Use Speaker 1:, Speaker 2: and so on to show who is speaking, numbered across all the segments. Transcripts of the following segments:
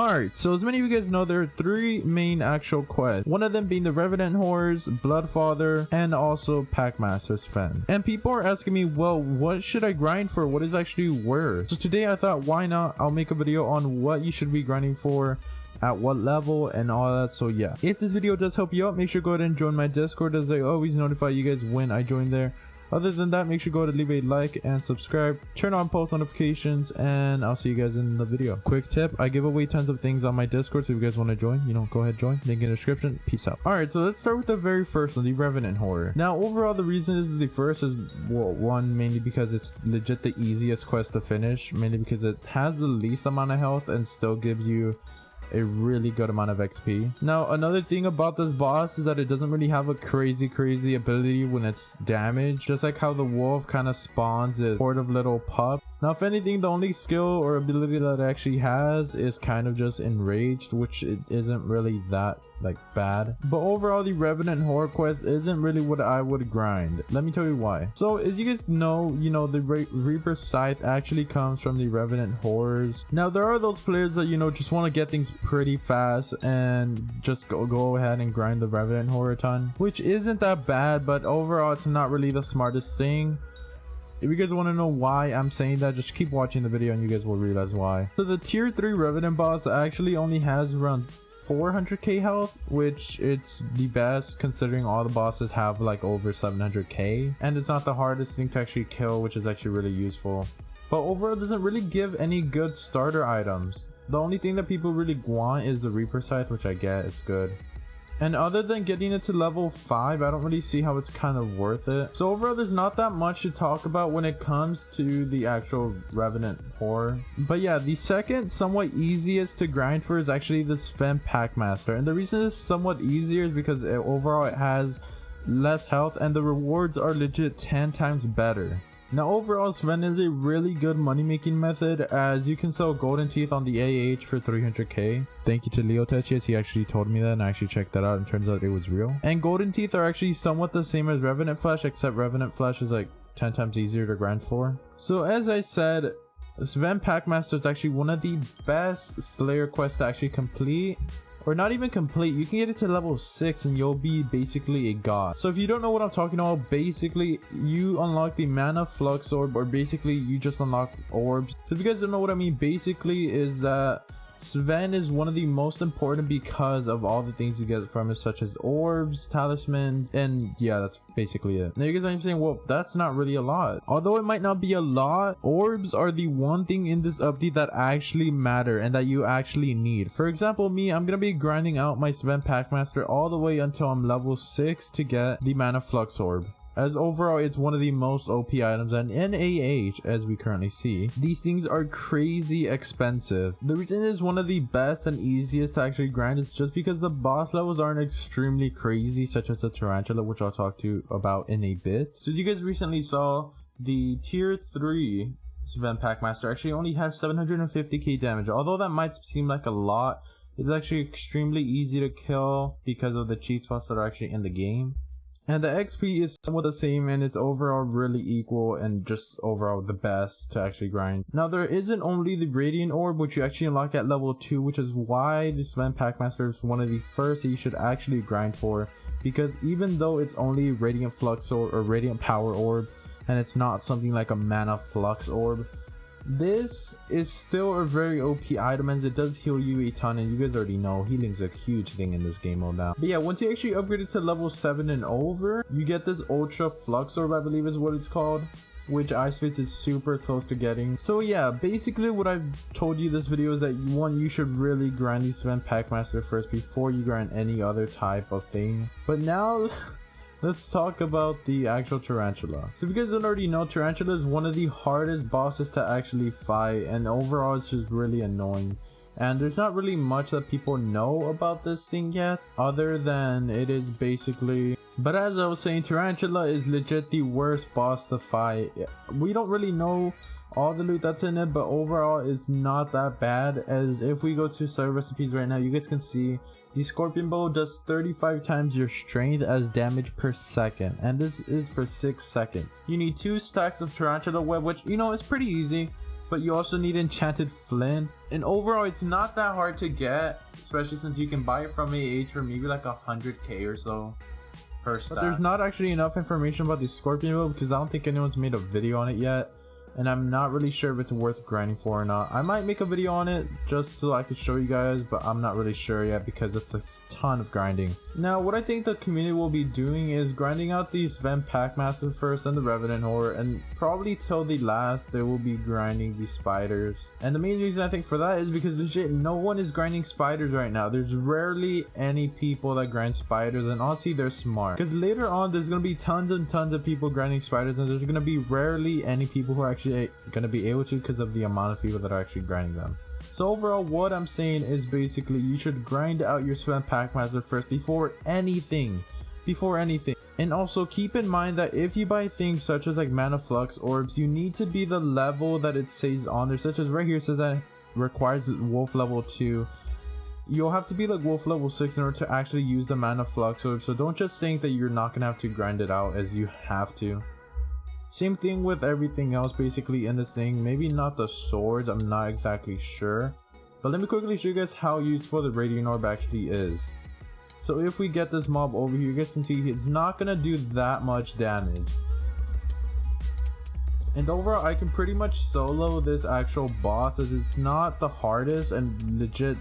Speaker 1: Alright, so as many of you guys know, there are 3 main actual quests. One of them being the Revenant Horrors, Bloodfather, and also Packmaster's Friend. And people are asking me, well, what should I grind for? What is actually worth? So today I thought, why not? I'll make a video on what you should be grinding for, at what level, and all that. So yeah, if this video does help you out, make sure to go ahead and join my Discord, as I always notify you guys when I join there. Other than that, make sure to go ahead and leave a like and subscribe, turn on post notifications, and I'll see you guys in the video. Quick tip, I give away tons of things on my Discord, so if you guys want to join, go ahead, join, link in the description. Peace out. Alright, so let's start with the very first one, the Revenant Horror. Now overall, the reason this is the first is, well, one, mainly because it's legit the easiest quest to finish, mainly because it has the least amount of health and still gives you a really good amount of XP. Now another thing about this boss is that it doesn't really have a crazy ability when it's damaged, just like how the wolf kind of spawns a horde of little pups. Now if anything, the only skill or ability that it actually has is kind of just enraged, which it isn't really that bad. But overall, the Revenant Horror quest isn't really what I would grind. Let me tell you why. So as you guys know, the Reaper Scythe actually comes from the Revenant Horrors. Now there are those players that just want to get things pretty fast and just go ahead and grind the Revenant Horror a ton, which isn't that bad, but overall it's not really the smartest thing. If you guys want to know why I'm saying that, just keep watching the video and you guys will realize why. So the tier 3 Revenant boss actually only has around 400k health, which it's the best considering all the bosses have over 700k, and it's not the hardest thing to actually kill, which is actually really useful. But overall, it doesn't really give any good starter items. The only thing that people really want is the Reaper Scythe, which I get, it's good. And other than getting it to level 5, I don't really see how it's kind of worth it. So overall, there's not that much to talk about when it comes to the actual Revenant Horror. But yeah, the second somewhat easiest to grind for is actually the Savanna Packmaster. And the reason it's somewhat easier is because overall it has less health and the rewards are legit 10 times better. Now overall, Sven is a really good money making method, as you can sell golden teeth on the AH for 300k. Thank you to Leo Techius, he actually told me that and I actually checked that out and turns out it was real. And golden teeth are actually somewhat the same as Revenant Flesh, except Revenant Flesh is 10 times easier to grind for. So as I said, Savanna Packmaster is actually one of the best Slayer quests to actually complete. Or not even complete. You can get it to level 6 and you'll be basically a god. So if you don't know what I'm talking about, basically you unlock the mana flux orb, or basically you just unlock orbs. So if you guys don't know what I mean, basically is that Sven is one of the most important because of all the things you get from it, such as orbs, talismans, and yeah, that's basically it. Now you guys might be saying, well, that's not really a lot. Although it might not be a lot, orbs are the one thing in this update that actually matter and that you actually need. For example, me, I'm gonna be grinding out my Savanna Packmaster all the way until I'm level 6 to get the mana flux orb, as overall it's one of the most OP items, and in AH, as we currently see, these things are crazy expensive. The reason it is one of the best and easiest to actually grind is just because the boss levels aren't extremely crazy, such as the Tarantula, which I'll talk to you about in a bit. So as you guys recently saw, the tier 3 Savanna Packmaster actually only has 750k damage. Although that might seem like a lot, it's actually extremely easy to kill because of the cheat spots that are actually in the game. And the XP is somewhat the same, and it's overall really equal and just overall the best to actually grind. Now there isn't only the Radiant Orb, which you actually unlock at level 2, which is why the Savanna Packmaster is one of the first that you should actually grind for, because even though it's only Radiant Flux Orb or Radiant Power Orb, and it's not something like a Mana Flux Orb, this is still a very OP item, as it does heal you a ton, and you guys already know healing's a huge thing in this game mode now. But yeah, once you actually upgrade it to level 7 and over, you get this Ultra Flux Orb, I believe is what it's called, which Icefist is super close to getting. So yeah, basically what I've told you this video is that you should really grind the Savanna Packmaster first before you grind any other type of thing. But now let's talk about the actual Tarantula. So if you guys don't already know, Tarantula is one of the hardest bosses to actually fight, and overall it's just really annoying. And there's not really much that people know about this thing yet, other than it is basically... But as I was saying, Tarantula is legit the worst boss to fight. We don't really know all the loot that's in it, but overall it's not that bad, as if we go to Slayer recipes right now, you guys can see the Scorpion Bow does 35 times your strength as damage per second, and this is for 6 seconds. You need 2 stacks of Tarantula web, which is pretty easy. but you also need enchanted flint. And overall, it's not that hard to get, especially since you can buy it from AH for maybe like 100k or so per stack. But there's not actually enough information about the scorpion build because I don't think anyone's made a video on it yet, and I'm not really sure if it's worth grinding for or not. I might make a video on it just so I can show you guys, but I'm not really sure yet because it's a ton of grinding. Now, what I think the community will be doing is grinding out the Savanna Packmaster first and the Revenant Horror, and probably till the last they will be grinding the spiders. And the main reason I think for that is because legit no one is grinding spiders right now. There's rarely any people that grind spiders, and honestly they're smart, because later on there's gonna be tons and tons of people grinding spiders, and there's gonna be rarely any people who are actually gonna be able to because of the amount of people that are actually grinding them. So overall, what I'm saying is basically you should grind out your Savanna Packmaster first before anything. And also keep in mind that if you buy things such as like mana flux orbs, you need to be the level that it says on there, such as right here says that it requires wolf level 2. You'll have to be like wolf level 6 in order to actually use the mana flux orb, so don't just think that you're not gonna have to grind it out, as you have to. Same thing with everything else basically in this thing. Maybe not the swords, I'm not exactly sure, but let me quickly show you guys how useful the radiant orb actually is. So if we get this mob over here, you guys can see it's not gonna do that much damage. And overall, I can pretty much solo this actual boss, as it's not the hardest, and legit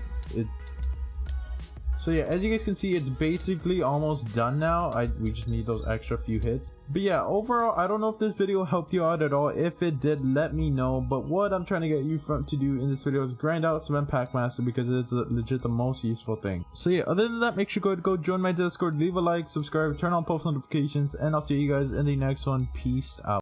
Speaker 1: so yeah, as you guys can see, it's basically almost done now. We just need those extra few hits. But yeah, overall, I don't know if this video helped you out at all. If it did, let me know. But what I'm trying to get you to do in this video is grind out Savanna Packmaster, because it's legit the most useful thing. So yeah, other than that, make sure to go join my Discord, leave a like, subscribe, turn on post notifications, and I'll see you guys in the next one. Peace out.